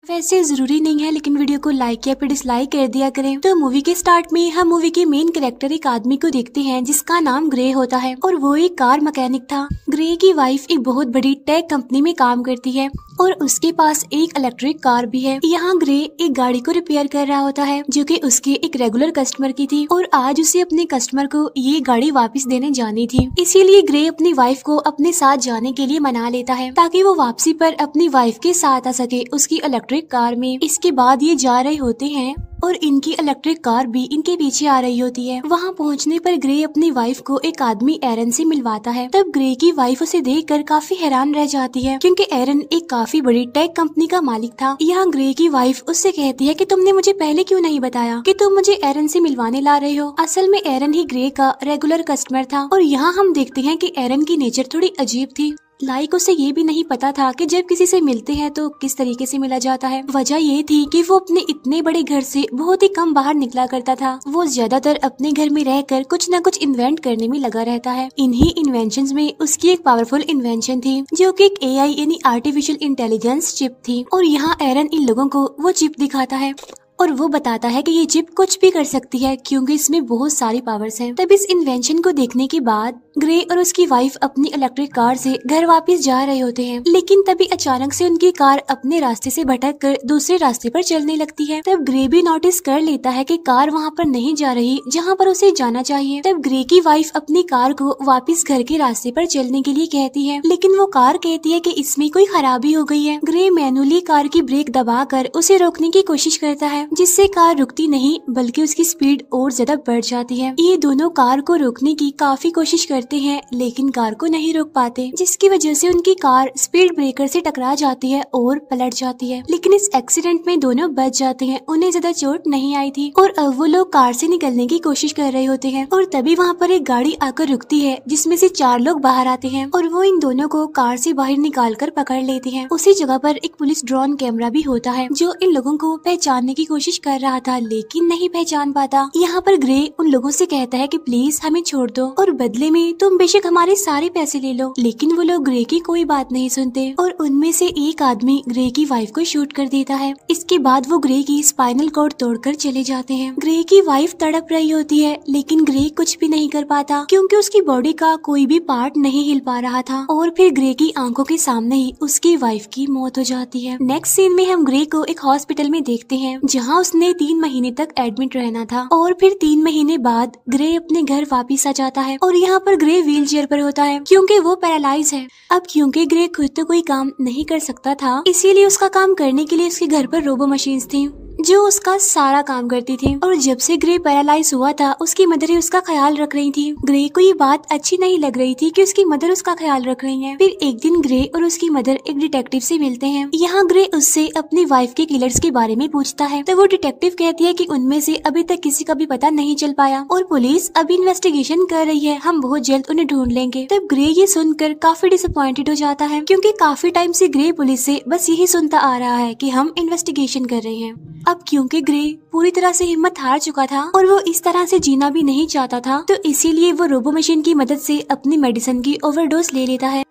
वैसे जरूरी नहीं है, लेकिन वीडियो को लाइक या फिर डिसलाइक कर दिया करें। तो मूवी के स्टार्ट में हम मूवी के मेन कैरेक्टर एक आदमी को देखते हैं जिसका नाम ग्रे होता है और वो एक कार मैकेनिक था। ग्रे की वाइफ एक बहुत बड़ी टेक कंपनी में काम करती है और उसके पास एक इलेक्ट्रिक कार भी है। यहाँ ग्रे एक गाड़ी को रिपेयर कर रहा होता है जो कि उसके एक रेगुलर कस्टमर की थी और आज उसे अपने कस्टमर को ये गाड़ी वापस देने जानी थी। इसीलिए ग्रे अपनी वाइफ को अपने साथ जाने के लिए मना लेता है ताकि वो वापसी पर अपनी वाइफ के साथ आ सके उसकी इलेक्ट्रिक कार में। इसके बाद ये जा रहे होते हैं और इनकी इलेक्ट्रिक कार भी इनके पीछे आ रही होती है। वहाँ पहुँचने पर ग्रे अपनी वाइफ को एक आदमी एरन से मिलवाता है। तब ग्रे की वाइफ उसे देखकर काफी हैरान रह जाती है क्योंकि एरन एक काफी बड़ी टेक कंपनी का मालिक था। यहाँ ग्रे की वाइफ उससे कहती है कि तुमने मुझे पहले क्यों नहीं बताया कि तुम मुझे एरन से मिलवाने ला रहे हो। असल में एरन ही ग्रे का रेगुलर कस्टमर था और यहाँ हम देखते हैं कि एरन की नेचर थोड़ी अजीब थी। लाइक उसे ये भी नहीं पता था कि जब किसी से मिलते हैं तो किस तरीके से मिला जाता है। वजह ये थी कि वो अपने इतने बड़े घर से बहुत ही कम बाहर निकला करता था। वो ज्यादातर अपने घर में रहकर कुछ न कुछ इन्वेंट करने में लगा रहता है। इन्हीं इन्वेंशंस में उसकी एक पावरफुल इन्वेंशन थी जो कि एक एआई यानी आर्टिफिशियल इंटेलिजेंस चिप थी और यहाँ एरन इन लोगों को वो चिप दिखाता है और वो बताता है कि ये चिप कुछ भी कर सकती है क्योंकि इसमें बहुत सारी पावर्स हैं। तब इस इन्वेंशन को देखने के बाद ग्रे और उसकी वाइफ अपनी इलेक्ट्रिक कार से घर वापस जा रहे होते हैं, लेकिन तभी अचानक से उनकी कार अपने रास्ते से भटक कर दूसरे रास्ते पर चलने लगती है। तब ग्रे भी नोटिस कर लेता है कि कार वहाँ पर नहीं जा रही जहाँ पर उसे जाना चाहिए। तब ग्रे की वाइफ अपनी कार को वापस घर के रास्ते पर चलने के लिए कहती है, लेकिन वो कार कहती है कि इसमें कोई खराबी हो गई है। ग्रे मैनुअली कार की ब्रेक दबाकर उसे रोकने की कोशिश करता है जिससे कार रुकती नहीं बल्कि उसकी स्पीड और ज्यादा बढ़ जाती है। ये दोनों कार को रोकने की काफी कोशिश करते हैं लेकिन कार को नहीं रोक पाते, जिसकी वजह से उनकी कार स्पीड ब्रेकर से टकरा जाती है और पलट जाती है। लेकिन इस एक्सीडेंट में दोनों बच जाते हैं, उन्हें ज्यादा चोट नहीं आई थी और अब वो लोग कार से निकलने की कोशिश कर रहे होते हैं और तभी वहाँ पर एक गाड़ी आकर रुकती है जिसमें से 4 लोग बाहर आते हैं और वो इन दोनों को कार से बाहर निकाल कर पकड़ लेते हैं। उसी जगह पर एक पुलिस ड्रोन कैमरा भी होता है जो इन लोगों को पहचानने की कोशिश कर रहा था लेकिन नहीं पहचान पाता। यहाँ पर ग्रे उन लोगों से कहता है कि प्लीज हमें छोड़ दो और बदले में तुम बेशक हमारे सारे पैसे ले लो, लेकिन वो लोग ग्रे की कोई बात नहीं सुनते और उनमें से एक आदमी ग्रे की वाइफ को शूट कर देता है। इसके बाद वो ग्रे की स्पाइनल कॉर्ड तोड़कर चले जाते हैं। ग्रे की वाइफ तड़प रही होती है लेकिन ग्रे कुछ भी नहीं कर पाता क्योंकि उसकी बॉडी का कोई भी पार्ट नहीं हिल पा रहा था और फिर ग्रे की आंखों के सामने ही उसकी वाइफ की मौत हो जाती है। नेक्स्ट सीन में हम ग्रे को एक हॉस्पिटल में देखते हैं जहाँ उसने 3 महीने तक एडमिट रहना था और फिर 3 महीने बाद ग्रे अपने घर वापिस आ जाता है और यहाँ पर ग्रे व्हील चेयर पर होता है क्योंकि वो पैरालाइज है। अब क्योंकि ग्रे खुद तो कोई काम नहीं कर सकता था इसीलिए उसका काम करने के लिए उसके घर पर रोबो मशीन्स थी जो उसका सारा काम करती थी और जब से ग्रे पैरालाइज हुआ था उसकी मदर ही उसका ख्याल रख रही थी। ग्रे को ये बात अच्छी नहीं लग रही थी कि उसकी मदर उसका ख्याल रख रही है। फिर एक दिन ग्रे और उसकी मदर एक डिटेक्टिव से मिलते हैं। यहाँ ग्रे उससे अपनी वाइफ के किलर्स के बारे में पूछता है तो वो डिटेक्टिव कहती है कि उनमें से अभी तक किसी का भी पता नहीं चल पाया और पुलिस अभी इन्वेस्टिगेशन कर रही है, हम बहुत जल्द उन्हें ढूंढ लेंगे। तब ग्रे ये सुनकर काफी डिसअपॉइंटेड हो जाता है क्योंकि काफी टाइम से ग्रे पुलिस से बस यही सुनता आ रहा है कि हम इन्वेस्टिगेशन कर रहे हैं। अब क्योंकि ग्रे पूरी तरह से हिम्मत हार चुका था और वो इस तरह से जीना भी नहीं चाहता था तो इसीलिए वो रोबो मशीन की मदद से अपनी मेडिसिन की ओवरडोज ले लेता है।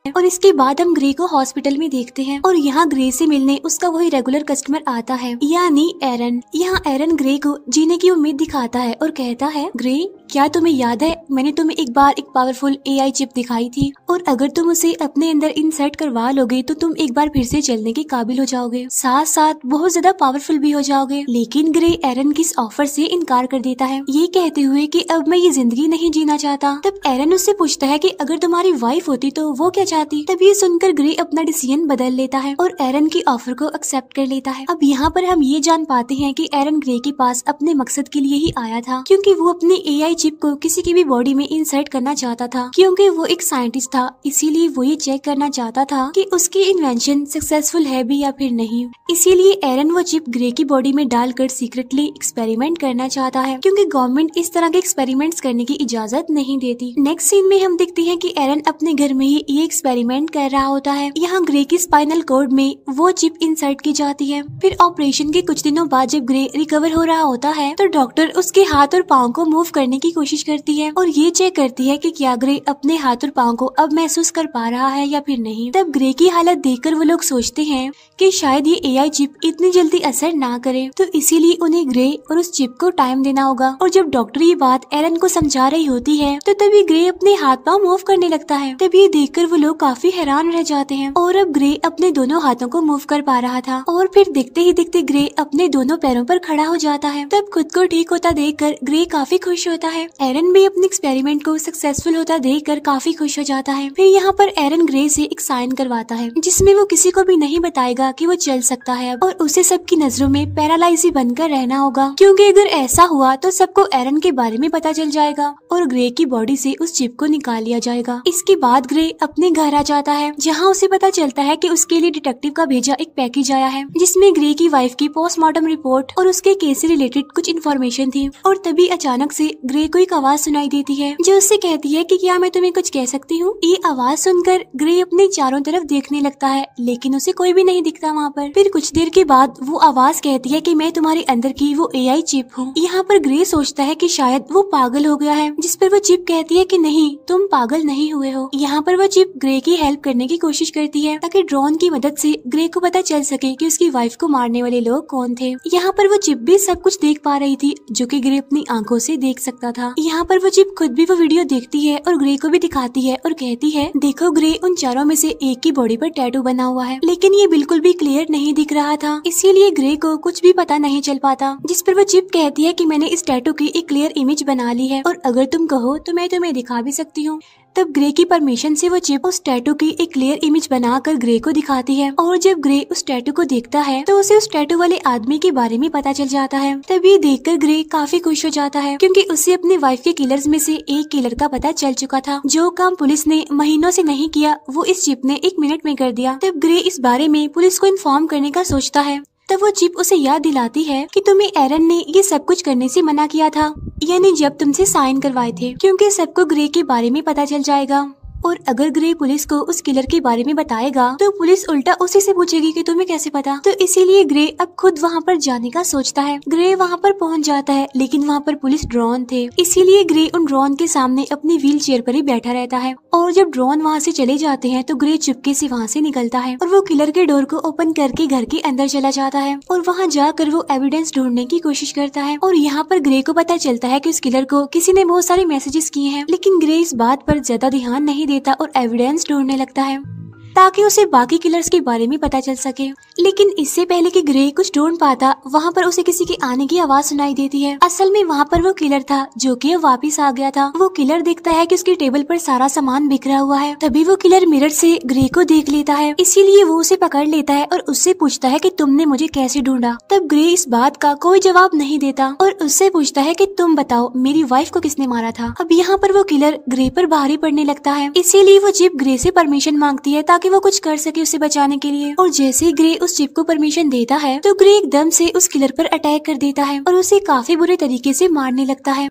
और इसके बाद हम ग्रे को हॉस्पिटल में देखते हैं और यहाँ ग्रे से मिलने उसका वही रेगुलर कस्टमर आता है यानी एरन। यहाँ एरन ग्रे को जीने की उम्मीद दिखाता है और कहता है, ग्रे क्या तुम्हें याद है मैंने तुम्हें एक बार एक पावरफुल एआई चिप दिखाई थी और अगर तुम उसे अपने अंदर इंसर्ट करवा लोगे तो तुम एक बार फिर से चलने के काबिल हो जाओगे, साथ साथ बहुत ज्यादा पावरफुल भी हो जाओगे। लेकिन ग्रे एरन की इस ऑफर से इनकार कर देता है ये कहते हुए कि अब मैं ये जिंदगी नहीं जीना चाहता। तब एरन उससे पूछता है कि अगर तुम्हारी वाइफ होती तो वो क्या चाहती। तब ये सुनकर ग्रे अपना डिसीजन बदल लेता है और एरन की ऑफर को एक्सेप्ट कर लेता है। अब यहाँ पर हम ये जान पाते हैं कि एरन ग्रे के पास अपने मकसद के लिए ही आया था क्योंकि वो अपनी एआई चिप को किसी की भी बॉडी में इंसर्ट करना चाहता था। क्योंकि वो एक साइंटिस्ट था इसीलिए वो ये चेक करना चाहता था कि उसकी इन्वेंशन सक्सेसफुल है भी या फिर नहीं। इसीलिए एरन वो चिप ग्रे की बॉडी में डालकर सीक्रेटली एक्सपेरिमेंट करना चाहता है क्योंकि गवर्नमेंट इस तरह के एक्सपेरिमेंट्स करने की इजाजत नहीं देती। नेक्स्ट सीन में हम देखते हैं कि एरन अपने घर में ही एक एक्सपेरिमेंट कर रहा होता है। यहाँ ग्रे की स्पाइनल कॉर्ड में वो चिप इंसर्ट की जाती है। फिर ऑपरेशन के कुछ दिनों बाद जब ग्रे रिकवर हो रहा होता है तो डॉक्टर उसके हाथ और पाँव को मूव करने की कोशिश करती है और ये चेक करती है कि क्या ग्रे अपने हाथ और पाँव को अब महसूस कर पा रहा है या फिर नहीं। तब ग्रे की हालत देखकर वो लोग सोचते हैं कि शायद ये एआई चिप इतनी जल्दी असर ना करे, तो इसीलिए उन्हें ग्रे और उस चिप को टाइम देना होगा। और जब डॉक्टर ये बात एरन को समझा रही होती है तो तभी ग्रे अपने हाथ पाँव मूव करने लगता है। तभी देखकर वो लोग काफी हैरान रह जाते हैं और अब ग्रे अपने दोनों हाथों को मूव कर पा रहा था और फिर देखते ही देखते ग्रे अपने दोनों पैरों पर खड़ा हो जाता है। तब खुद को ठीक होता देखकर ग्रे काफी खुश होता है। एरन भी अपने एक्सपेरिमेंट को सक्सेसफुल होता देखकर काफी खुश हो जाता है। फिर यहाँ पर एरन ग्रे से एक साइन करवाता है जिसमें वो किसी को भी नहीं बताएगा कि वो चल सकता है और उसे सबकी नजरों में पैरालाइज ही बनकर रहना होगा, क्योंकि अगर ऐसा हुआ तो सबको एरन के बारे में पता चल जाएगा और ग्रे की बॉडी से उस चिप को निकाल लिया जाएगा। इसके बाद ग्रे अपने घर आ जाता है जहाँ उसे पता चलता है कि उसके लिए डिटेक्टिव का भेजा एक पैकेज आया है जिसमें ग्रे की वाइफ की पोस्टमार्टम रिपोर्ट और उसके केस से रिलेटेड कुछ इन्फॉर्मेशन थी। और तभी अचानक से ग्रे को एक आवाज सुनाई देती है जो उससे कहती है कि क्या मैं तुम्हें कुछ कह सकती हूँ। ये आवाज सुनकर ग्रे अपने चारों तरफ देखने लगता है लेकिन उसे कोई भी नहीं दिखता वहाँ पर। फिर कुछ देर के बाद वो आवाज कहती है कि मैं तुम्हारे अंदर की वो एआई चिप हूँ। यहाँ पर ग्रे सोचता है कि शायद वो पागल हो गया है, जिस पर वो चिप कहती है कि नहीं, तुम पागल नहीं हुए हो। यहाँ पर वो चिप ग्रे की हेल्प करने की कोशिश करती है ताकि ड्रोन की मदद से ग्रे को पता चल सके कि उसकी वाइफ को मारने वाले लोग कौन थे। यहाँ पर वो चिप भी सब कुछ देख पा रही थी जो कि ग्रे अपनी आंखों से देख सकता था। यहाँ पर वो चिप खुद भी वो वीडियो देखती है और ग्रे को भी दिखाती है और कहती है देखो ग्रे, उन चारों में से एक की बॉडी पर टैटू बना हुआ है लेकिन ये बिल्कुल भी क्लियर नहीं दिख रहा था, इसीलिए ग्रे को कुछ भी पता नहीं चल पाता। जिस पर वो चिप कहती है कि मैंने इस टैटू की एक क्लियर इमेज बना ली है और अगर तुम कहो तो मैं तुम्हें दिखा भी सकती हूँ। तब ग्रे की परमिशन से वो चिप उस टैटू की एक क्लियर इमेज बनाकर ग्रे को दिखाती है और जब ग्रे उस टैटू को देखता है तो उसे उस टैटू वाले आदमी के बारे में पता चल जाता है। तब ये देखकर ग्रे काफी खुश हो जाता है क्योंकि उसे अपनी वाइफ के किलर्स में से एक किलर का पता चल चुका था। जो काम पुलिस ने महीनों से नहीं किया वो इस चिप ने 1 मिनट में कर दिया। तब ग्रे इस बारे में पुलिस को इन्फॉर्म करने का सोचता है। तब वो चिप उसे याद दिलाती है कि तुम्हें एरन ने ये सब कुछ करने से मना किया था, यानी जब तुमसे साइन करवाए थे, क्योंकि सबको ग्रे के बारे में पता चल जाएगा और अगर ग्रे पुलिस को उस किलर के बारे में बताएगा तो पुलिस उल्टा उसी से पूछेगी कि तुम्हें कैसे पता। तो इसीलिए ग्रे अब खुद वहाँ पर जाने का सोचता है। ग्रे वहाँ पर पहुँच जाता है लेकिन वहाँ पर पुलिस ड्रोन थे, इसीलिए ग्रे उन ड्रोन के सामने अपनी व्हील चेयर पर ही बैठा रहता है और जब ड्रोन वहाँ से चले जाते हैं तो ग्रे चुपके से वहाँ से निकलता है और वो किलर के डोर को ओपन करके घर के अंदर चला जाता है और वहाँ जाकर वो एविडेंस ढूंढने की कोशिश करता है। और यहाँ पर ग्रे को पता चलता है कि उस किलर को किसी ने बहुत सारे मैसेजेस किए हैं, लेकिन ग्रे इस बात पर ज्यादा ध्यान नहीं देता और एविडेंस ढूंढने लगता है ताकि उसे बाकी किलर्स के बारे में पता चल सके। लेकिन इससे पहले कि ग्रे कुछ ढूंढ पाता वहाँ पर उसे किसी के आने की आवाज सुनाई देती है। असल में वहाँ पर वो किलर था जो कि वापस आ गया था। वो किलर देखता है कि उसकी टेबल पर सारा सामान बिखरा हुआ है। तभी वो किलर मिरर से ग्रे को देख लेता है, इसीलिए वो उसे पकड़ लेता है और उससे पूछता है कि तुमने मुझे कैसे ढूंढा। तब ग्रे इस बात का कोई जवाब नहीं देता और उससे पूछता है कि तुम बताओ मेरी वाइफ को किसने मारा था। अब यहाँ पर वो किलर ग्रे पर भारी पड़ने लगता है, इसीलिए वो चिप ग्रे से परमिशन मांगती है ताकि वो कुछ कर सके उसे बचाने के लिए। और जैसे ही ग्रे उस चिप को परमिशन देता है तो ग्रे एकदम से उस किलर पर अटैक कर देता है और उसे काफी बुरे तरीके से मारने लगता है।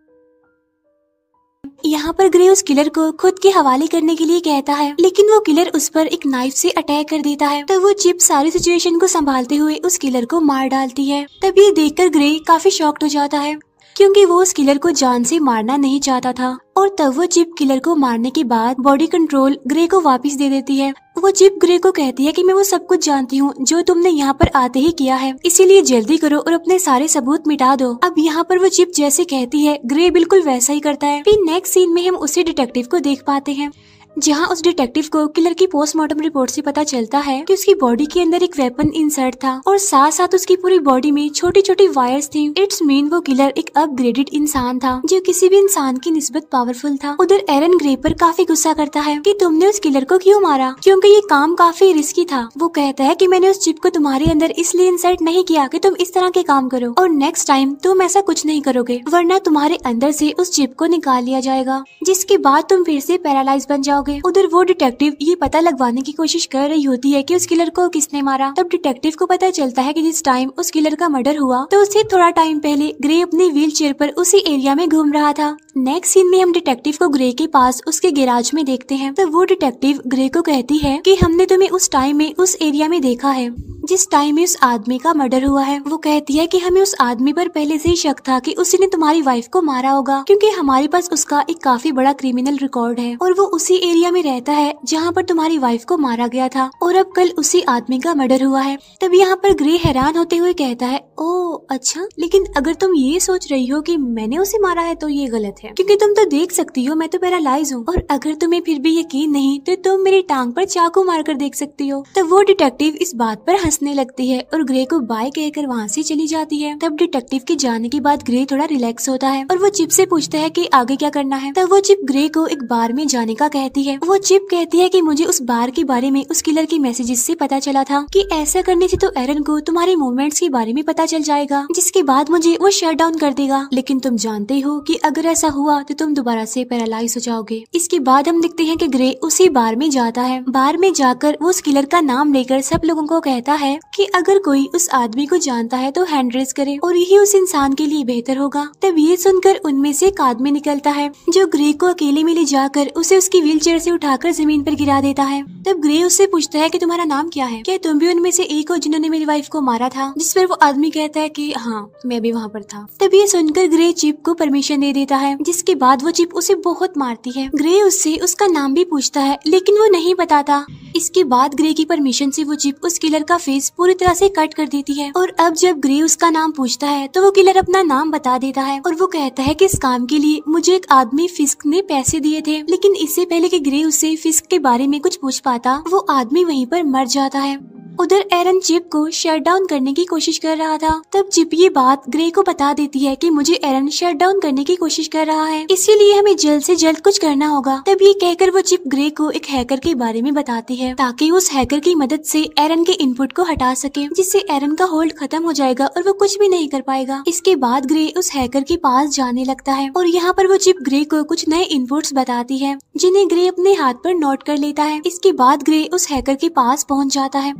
यहाँ पर ग्रे उस किलर को खुद के हवाले करने के लिए कहता है, लेकिन वो किलर उस पर एक नाइफ से अटैक कर देता है। तो वो चिप सारी सिचुएशन को संभालते हुए उस किलर को मार डालती है। तब ये देखकर ग्रे काफी शॉक्ड हो जाता है क्योंकि वो उस किलर को जान से मारना नहीं चाहता था। और तब वो चिप किलर को मारने के बाद बॉडी कंट्रोल ग्रे को वापस दे देती है। वो चिप ग्रे को कहती है कि मैं वो सब कुछ जानती हूँ जो तुमने यहाँ पर आते ही किया है, इसीलिए जल्दी करो और अपने सारे सबूत मिटा दो। अब यहाँ पर वो चिप जैसे कहती है ग्रे बिल्कुल वैसा ही करता है। फिर नेक्स्ट सीन में हम उसी डिटेक्टिव को देख पाते हैं जहाँ उस डिटेक्टिव को किलर की पोस्टमार्टम रिपोर्ट से पता चलता है कि उसकी बॉडी के अंदर एक वेपन इंसर्ट था और साथ साथ उसकी पूरी बॉडी में छोटी छोटी वायर्स थी। इट्स मीन वो किलर एक अपग्रेडेड इंसान था जो किसी भी इंसान की निस्बत पावरफुल था। उधर एरन ग्रे पर काफी गुस्सा करता है कि तुमने उस किलर को क्यों मारा, क्योंकि ये काम काफी रिस्की था। वो कहता है कि मैंने उस चिप को तुम्हारे अंदर इसलिए इंसर्ट नहीं किया कि तुम इस तरह के काम करो और नेक्स्ट टाइम तुम ऐसा कुछ नहीं करोगे, वरना तुम्हारे अंदर से उस चिप को निकाल लिया जाएगा, जिसके बाद तुम फिर से पैरालाइज बन जाओगे जाओगे। उधर वो डिटेक्टिव ये पता लगवाने की कोशिश कर रही होती है कि उस किलर को किसने मारा। तब डिटेक्टिव को पता चलता है कि जिस टाइम उस किलर का मर्डर हुआ तो उससे थोड़ा टाइम पहले ग्रे अपनी व्हील चेयर पर उसी एरिया में घूम रहा था। नेक्स्ट सीन में हम डिटेक्टिव को ग्रे के पास उसके गैराज में देखते हैं। तो वो डिटेक्टिव ग्रे को कहती है कि हमने तुम्हें उस टाइम में उस एरिया में देखा है जिस टाइम में उस आदमी का मर्डर हुआ है। वो कहती है कि हमें उस आदमी पर पहले से ही शक था कि उसने तुम्हारी वाइफ को मारा होगा, क्योंकि हमारे पास उसका एक काफी बड़ा क्रिमिनल रिकॉर्ड है और वो उसी एरिया में रहता है जहाँ पर तुम्हारी वाइफ को मारा गया था और अब कल उसी आदमी का मर्डर हुआ है। तब यहाँ पर ग्रे हैरान होते हुए कहता है, ओ अच्छा, लेकिन अगर तुम ये सोच रही हो कि मैंने उसे मारा है तो ये गलत है, क्योंकि तुम तो देख सकती हो मैं तो पैरालाइज हूँ, और अगर तुम्हें फिर भी यकीन नहीं तो तुम मेरी टांग पर चाकू मारकर देख सकती हो। तब वो डिटेक्टिव इस बात पर हंसने लगती है और ग्रे को बाय कहकर वहाँ से चली जाती है। तब डिटेक्टिव के जाने के बाद ग्रे थोड़ा रिलैक्स होता है और वो चिप से पूछता है कि आगे क्या करना है। तब वो चिप ग्रे को एक बार में जाने का कहती है। वो चिप कहती है कि मुझे उस बार के बारे में उस किलर के मैसेजेस से पता चला था कि ऐसा करने से तो एरन को तुम्हारे मूवमेंट्स के बारे में पता चल जाएगा, जिसके बाद मुझे वो शट डाउन कर देगा। लेकिन तुम जानते हो कि अगर ऐसा हुआ तो तुम दोबारा से पैरालाइज हो जाओगे। इसके बाद हम देखते हैं कि ग्रे उसी बार में जाता है। बार में जाकर वो उस किलर का नाम लेकर सब लोगों को कहता है कि अगर कोई उस आदमी को जानता है तो हैंड रेज करे और यही उस इंसान के लिए बेहतर होगा। तब ये सुनकर उनमें से एक आदमी निकलता है जो ग्रे को अकेले में ले जाकर उसे उसकी व्हील चेयर से उठाकर जमीन पर गिरा देता है। तब ग्रे उससे पूछता है कि तुम्हारा नाम क्या है, क्या तुम भी उनमें से एक हो जिन्होंने मेरी वाइफ को मारा था? जिस पर वो आदमी कहता है कि हाँ, मैं भी वहाँ पर था। तब ये सुनकर ग्रे चिप को परमिशन दे देता है, जिसके बाद वो चिप उसे बहुत मारती है। ग्रे उससे उसका नाम भी पूछता है लेकिन वो नहीं बताता। इसके बाद ग्रे की परमिशन से वो चिप उस किलर का फेस पूरी तरह से कट कर देती है और अब जब ग्रे उसका नाम पूछता है तो वो किलर अपना नाम बता देता है और वो कहता है कि इस काम के लिए मुझे एक आदमी फिस्क ने पैसे दिए थे। लेकिन इससे पहले कि ग्रे उससे फिस्क के बारे में कुछ पूछ पाता, वो आदमी वहीं पर मर जाता है। उधर एरन चिप को शट डाउन करने की कोशिश कर रहा था। तब चिप ये बात ग्रे को बता देती है कि मुझे एरन शट डाउन करने की कोशिश कर रहा है, इसीलिए हमें जल्द से जल्द कुछ करना होगा। तब ये कहकर वो चिप ग्रे को एक हैकर के बारे में बताती है ताकि उस हैकर की मदद से एरन के इनपुट को हटा सके, जिससे एरन का होल्ड खत्म हो जाएगा और वो कुछ भी नहीं कर पाएगा। इसके बाद ग्रे उस हैकर के पास जाने लगता है और यहाँ पर वो चिप ग्रे को कुछ नए इनपुट्स बताती है जिन्हें ग्रे अपने हाथ पर नोट कर लेता है। इसके बाद ग्रे उस हैकर के पास पहुँच जाता है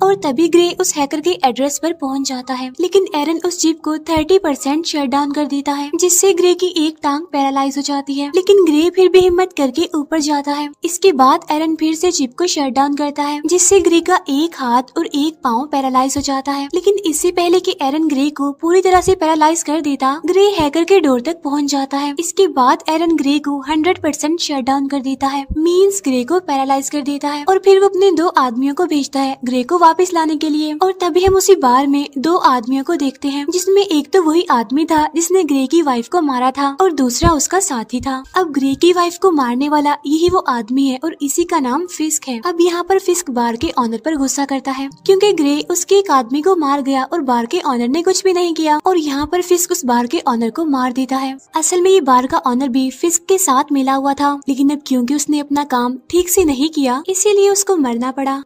और तभी ग्रे उस हैकर के एड्रेस पर पहुंच जाता है, लेकिन एरन उस चिप को 30% शट डाउन कर देता है, जिससे ग्रे की एक टांग पैरालाइज हो जाती है। लेकिन ग्रे फिर भी हिम्मत करके ऊपर जाता है। इसके बाद एरन फिर से चिप को शट डाउन करता है, जिससे ग्रे का एक हाथ और एक पाँव पैरालाइज हो जाता है। लेकिन इससे पहले कि एरन ग्रे को पूरी तरह से पैरालाइज कर देता, ग्रे हैकर के डोर तक पहुँच जाता है। इसके बाद एरन ग्रे को 100% शट डाउन कर देता है, मीन्स ग्रे को पैरालाइज कर देता है और फिर वो अपने 2 आदमियों को भेजता है ग्रे को वापस लाने के लिए। और तभी हम उसी बार में 2 आदमियों को देखते हैं, जिसमें एक तो वही आदमी था जिसने ग्रे की वाइफ को मारा था और दूसरा उसका साथी था। अब ग्रे की वाइफ को मारने वाला यही वो आदमी है और इसी का नाम फिस्क है। अब यहाँ पर फिस्क बार के ऑनर पर गुस्सा करता है क्योंकि ग्रे उसके एक आदमी को मार गया और बार के ऑनर ने कुछ भी नहीं किया, और यहाँ पर फिस्क उस बार के ऑनर को मार देता है। असल में ये बार का ऑनर भी फिस्क के साथ मिला हुआ था, लेकिन अब क्योंकि उसने अपना काम ठीक से नहीं किया इसीलिए उसको मरना पड़ा।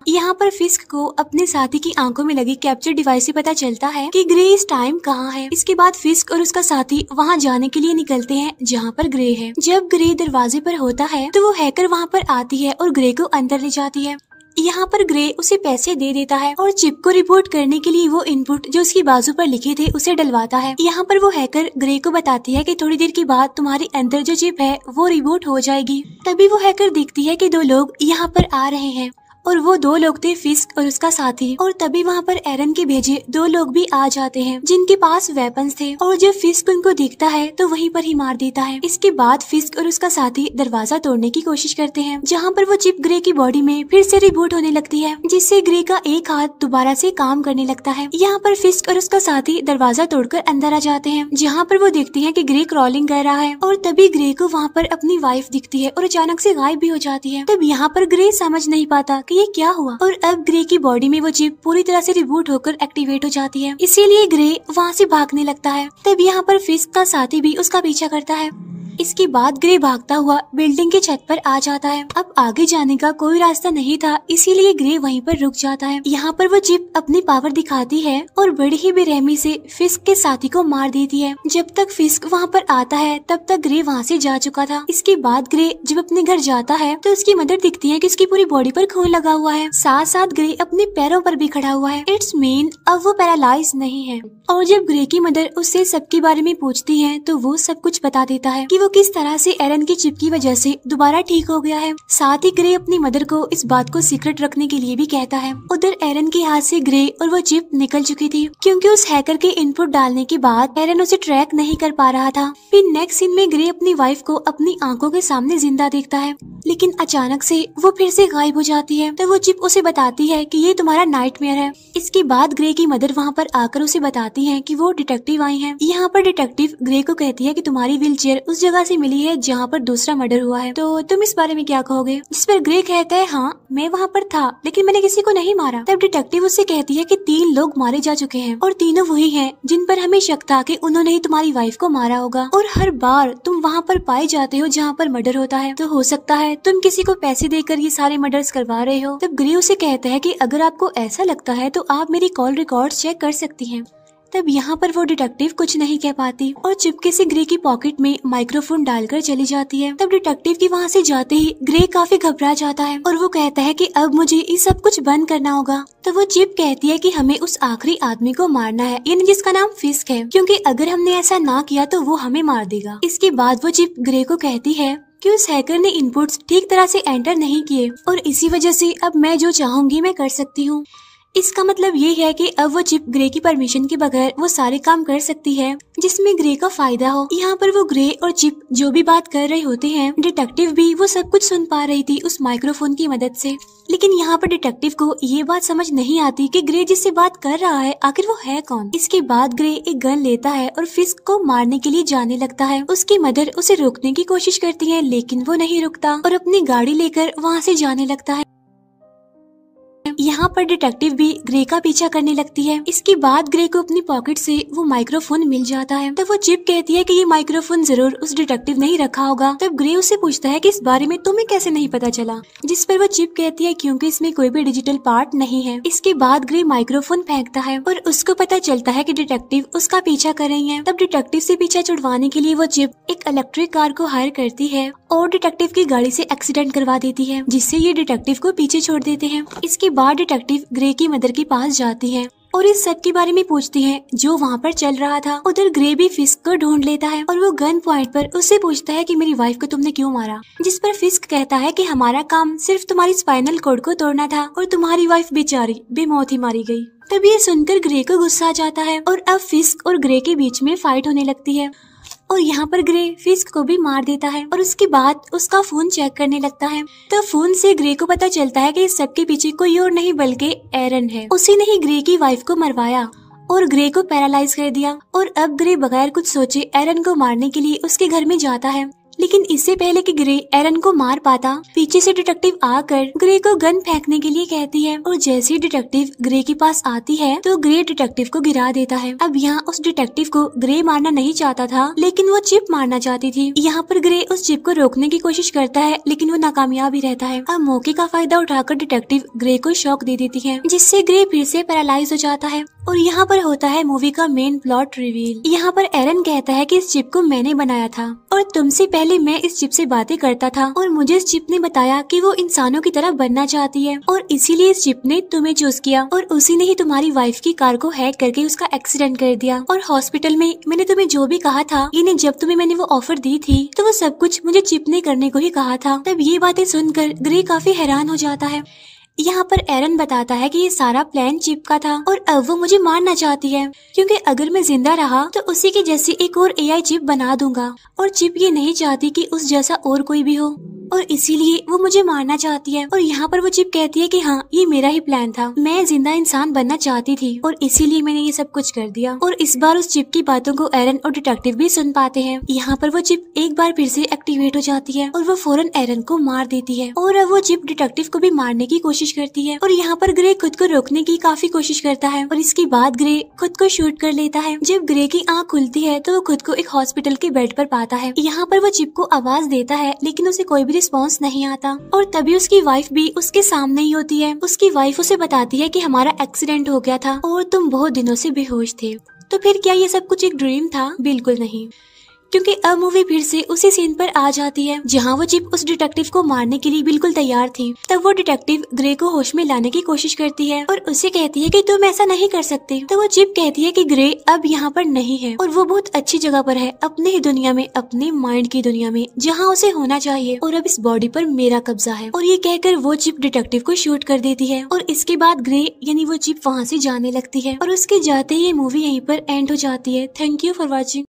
यहाँ पर फिस्क को अपने साथी की आंखों में लगी कैप्चर डिवाइस से पता चलता है कि ग्रे इस टाइम कहाँ है। इसके बाद फिस्क और उसका साथी वहाँ जाने के लिए निकलते हैं जहाँ पर ग्रे है। जब ग्रे दरवाजे पर होता है तो वो हैकर वहाँ पर आती है और ग्रे को अंदर ले जाती है। यहाँ पर ग्रे उसे पैसे दे देता है और चिप को रिपोर्ट करने के लिए वो इनपुट जो उसकी बाजू पर लिखे थे उसे डलवाता है। यहाँ पर वो हैकर ग्रे को बताती है कि थोड़ी देर के बाद तुम्हारे अंदर जो चिप है वो रिबूट हो जाएगी। तभी वो हैकर देखती है कि 2 लोग यहाँ पर आ रहे हैं और वो 2 लोग थे फिस्क और उसका साथी। और तभी वहाँ पर एरन के भेजे 2 लोग भी आ जाते हैं जिनके पास वेपन्स थे, और जब फिस्क उनको दिखता है तो वहीं पर ही मार देता है। इसके बाद फिस्क और उसका साथी दरवाजा तोड़ने की कोशिश करते हैं, जहाँ पर वो चिप ग्रे की बॉडी में फिर से रिबूट होने लगती है, जिससे ग्रे का एक हाथ दोबारा से काम करने लगता है। यहाँ पर फिस्क और उसका साथी दरवाजा तोड़कर अंदर आ जाते हैं, जहाँ पर वो देखते हैं कि ग्रे क्रॉलिंग कर रहा है, और तभी ग्रे को वहाँ पर अपनी वाइफ दिखती है और अचानक से गायब भी हो जाती है। तब यहाँ पर ग्रे समझ नहीं पाता ये क्या हुआ, और अब ग्रे की बॉडी में वो चिप पूरी तरह से रिबूट होकर एक्टिवेट हो जाती है, इसीलिए ग्रे वहाँ से भागने लगता है। तब यहाँ पर फिस्क का साथी भी उसका पीछा करता है। इसके बाद ग्रे भागता हुआ बिल्डिंग की छत पर आ जाता है। अब आगे जाने का कोई रास्ता नहीं था, इसीलिए ग्रे वहीं पर रुक जाता है। यहाँ पर वो चिप अपनी पावर दिखाती है और बड़ी ही बेरहमी से फिस्क के साथी को मार देती है। जब तक फिस्क वहाँ पर आता है तब तक ग्रे वहाँ से जा चुका था। इसके बाद ग्रे जब अपने घर जाता है तो उसकी मदर दिखती है कि उसकी पूरी बॉडी पर खून लगा हुआ है, साथ साथ ग्रे अपने पैरों पर भी खड़ा हुआ है। इट्स मीन अब वो पैरालाइज नहीं है। और जब ग्रे की मदर उससे सबके बारे में पूछती है तो वो सब कुछ बता देता है कि वो किस तरह से एरन की चिप की वजह से दोबारा ठीक हो गया है। साथ ही ग्रे अपनी मदर को इस बात को सीक्रेट रखने के लिए भी कहता है। उधर एरन के हाथ से ग्रे और वो चिप निकल चुकी थी, क्योंकि उस हैकर के इनपुट डालने के बाद एरन उसे ट्रैक नहीं कर पा रहा था। फिर नेक्स्ट सीन में ग्रे अपनी वाइफ को अपनी आंखों के सामने जिंदा देखता है, लेकिन अचानक से वो फिर से गायब हो जाती है। तो वो चिप उसे बताती है कि ये तुम्हारा नाइटमेयर है। इसके बाद ग्रे की मदर वहाँ पर आकर उसे बताती है कि वो डिटेक्टिव आई हैं। यहाँ पर डिटेक्टिव ग्रे को कहती है कि तुम्हारी व्हीलचेयर उस जगह से मिली है जहाँ पर दूसरा मर्डर हुआ है, तो तुम इस बारे में क्या कहोगे? जिस पर ग्रे कहता है हाँ मैं वहाँ पर था, लेकिन मैंने किसी को नहीं मारा। तब डिटेक्टिव उससे कहती है कि 3 लोग मारे जा चुके हैं और तीनों वही हैं जिन पर हमें शक था कि उन्होंने ही तुम्हारी वाइफ को मारा होगा, और हर बार तुम वहाँ पर पाए जाते हो जहाँ पर मर्डर होता है, तो हो सकता है तुम किसी को पैसे देकर ये सारे मर्डर्स करवा रहे हो। तब ग्रे उसे कहता है कि अगर आपको ऐसा लगता है तो आप मेरी कॉल रिकॉर्ड्स चेक कर सकती हैं। तब यहाँ पर वो डिटेक्टिव कुछ नहीं कह पाती और चुपके से ग्रे की पॉकेट में माइक्रोफोन डालकर चली जाती है। तब डिटेक्टिव की वहाँ से जाते ही ग्रे काफी घबरा जाता है और वो कहता है कि अब मुझे ये सब कुछ बंद करना होगा। तो वो चिप कहती है कि हमें उस आखिरी आदमी को मारना है, यानी जिसका नाम फिस्क है, क्योंकि अगर हमने ऐसा ना किया तो वो हमें मार देगा। इसके बाद वो चिप ग्रे को कहती है कि उस हैकर ने इनपुट्स ठीक तरह से एंटर नहीं किए और इसी वजह से अब मैं जो चाहूंगी मैं कर सकती हूँ। इसका मतलब ये है कि अब वो चिप ग्रे की परमिशन के बगैर वो सारे काम कर सकती है जिसमें ग्रे का फायदा हो। यहाँ पर वो ग्रे और चिप जो भी बात कर रहे होते हैं, डिटेक्टिव भी वो सब कुछ सुन पा रही थी उस माइक्रोफोन की मदद से। लेकिन यहाँ पर डिटेक्टिव को ये बात समझ नहीं आती कि ग्रे जिससे बात कर रहा है आखिर वो है कौन। इसके बाद ग्रे एक गन लेता है और फिस्क को मारने के लिए जाने लगता है। उसकी मदर उसे रोकने की कोशिश करती है, लेकिन वो नहीं रुकता और अपनी गाड़ी लेकर वहाँ से जाने लगता है। यहाँ पर डिटेक्टिव भी ग्रे का पीछा करने लगती है। इसके बाद ग्रे को अपनी पॉकेट से वो माइक्रोफोन मिल जाता है। तब वो चिप कहती है कि ये माइक्रोफोन जरूर उस डिटेक्टिव ने ही रखा होगा। तब ग्रे उससे पूछता है कि इस बारे में तुम्हें कैसे नहीं पता चला, जिस पर वो चिप कहती है क्योंकि इसमें कोई भी डिजिटल पार्ट नहीं है। इसके बाद ग्रे माइक्रोफोन फेंकता है और उसको पता चलता है कि डिटेक्टिव उसका पीछा कर रही है। तब डिटेक्टिव से पीछा छुड़वाने के लिए वो चिप एक इलेक्ट्रिक कार को हायर करती है और डिटेक्टिव की गाड़ी से एक्सीडेंट करवा देती है, जिससे ये डिटेक्टिव को पीछे छोड़ देते हैं। इसके बाद डिटेक्टिव ग्रे की मदर के पास जाती है और इस सब के बारे में पूछती है जो वहाँ पर चल रहा था। उधर ग्रे भी फिस्क को ढूंढ लेता है और वो गन पॉइंट पर उससे पूछता है कि मेरी वाइफ को तुमने क्यों मारा, जिस पर फिस्क कहता है कि हमारा काम सिर्फ तुम्हारी स्पाइनल कॉर्ड को तोड़ना था और तुम्हारी वाइफ बेचारी बेमौत ही मारी गई। तब ये सुनकर ग्रे को गुस्सा आ जाता है और अब फिस्क और ग्रे के बीच में फाइट होने लगती है और यहाँ पर ग्रे फिस्क को भी मार देता है और उसके बाद उसका फोन चेक करने लगता है। तो फोन से ग्रे को पता चलता है कि इस सबके पीछे कोई और नहीं बल्कि एरन है। उसी ने ही ग्रे की वाइफ को मरवाया और ग्रे को पैरालाइज कर दिया और अब ग्रे बगैर कुछ सोचे एरन को मारने के लिए उसके घर में जाता है। लेकिन इससे पहले कि ग्रे एरन को मार पाता, पीछे से डिटेक्टिव आकर ग्रे को गन फेंकने के लिए कहती है और जैसे ही डिटेक्टिव ग्रे के पास आती है तो ग्रे डिटेक्टिव को गिरा देता है। अब यहाँ उस डिटेक्टिव को ग्रे मारना नहीं चाहता था, लेकिन वो चिप मारना चाहती थी। यहाँ पर ग्रे उस चिप को रोकने की कोशिश करता है, लेकिन वो नाकामयाब ही रहता है। अब मौके का फायदा उठाकर डिटेक्टिव ग्रे को शॉक दे देती है, जिससे ग्रे फिर से पैरालाइज हो जाता है। और यहाँ पर होता है मूवी का मेन प्लॉट रिवील। यहाँ पर एरन कहता है कि इस चिप को मैंने बनाया था और तुमसे पहले मैं इस चिप से बातें करता था और मुझे इस चिप ने बताया कि वो इंसानों की तरह बनना चाहती है और इसीलिए इस चिप ने तुम्हें चूज किया और उसी ने ही तुम्हारी वाइफ की कार को हैक करके उसका एक्सीडेंट कर दिया। और हॉस्पिटल में मैंने तुम्हें जो भी कहा था, यानी जब तुम्हें मैंने वो ऑफर दी थी, तो वो सब कुछ मुझे चिप ने करने को ही कहा था। तब ये बातें सुनकर ग्रे काफी हैरान हो जाता है। यहाँ पर एरन बताता है कि ये सारा प्लान चिप का था और अब वो मुझे मारना चाहती है, क्योंकि अगर मैं जिंदा रहा तो उसी के जैसी एक और एआई चिप बना दूंगा और चिप ये नहीं चाहती कि उस जैसा और कोई भी हो। और इसीलिए वो मुझे मारना चाहती है। और यहाँ पर वो चिप कहती है कि हाँ, ये मेरा ही प्लान था, मैं जिंदा इंसान बनना चाहती थी और इसीलिए मैंने ये सब कुछ कर दिया। और इस बार उस चिप की बातों को एरन और डिटेक्टिव भी सुन पाते हैं। यहाँ पर वो चिप एक बार फिर से एक्टिवेट हो जाती है और वो फौरन एरन को मार देती है और अब वो चिप डिटेक्टिव को भी मारने की कोशिश करती है। और यहाँ पर ग्रे खुद को रोकने की काफी कोशिश करता है और इसके बाद ग्रे खुद को शूट कर लेता है। जब ग्रे की आंख खुलती है तो वो खुद को एक हॉस्पिटल के बेड पर पाता है। यहाँ पर वो चिप को आवाज देता है लेकिन उसे कोई भी रिस्पॉन्स नहीं आता और तभी उसकी वाइफ भी उसके सामने ही होती है। उसकी वाइफ उसे बताती है कि हमारा एक्सीडेंट हो गया था और तुम बहुत दिनों से बेहोश थे। तो फिर क्या ये सब कुछ एक ड्रीम था? बिल्कुल नहीं, क्योंकि अब मूवी फिर से उसी सीन पर आ जाती है जहाँ वो चिप उस डिटेक्टिव को मारने के लिए बिल्कुल तैयार थी। तब वो डिटेक्टिव ग्रे को होश में लाने की कोशिश करती है और उसे कहती है कि तुम ऐसा नहीं कर सकती। तो वो चिप कहती है कि ग्रे अब यहाँ पर नहीं है और वो बहुत अच्छी जगह पर है, अपने ही दुनिया में, अपने माइंड की दुनिया में, जहाँ उसे होना चाहिए और अब इस बॉडी पर मेरा कब्जा है। और ये कहकर वो चिप डिटेक्टिव को शूट कर देती है और इसके बाद ग्रे यानी वो चिप वहाँ से जाने लगती है और उसके जाते ही ये मूवी यहीं पर एंड हो जाती है। Thank you for watching.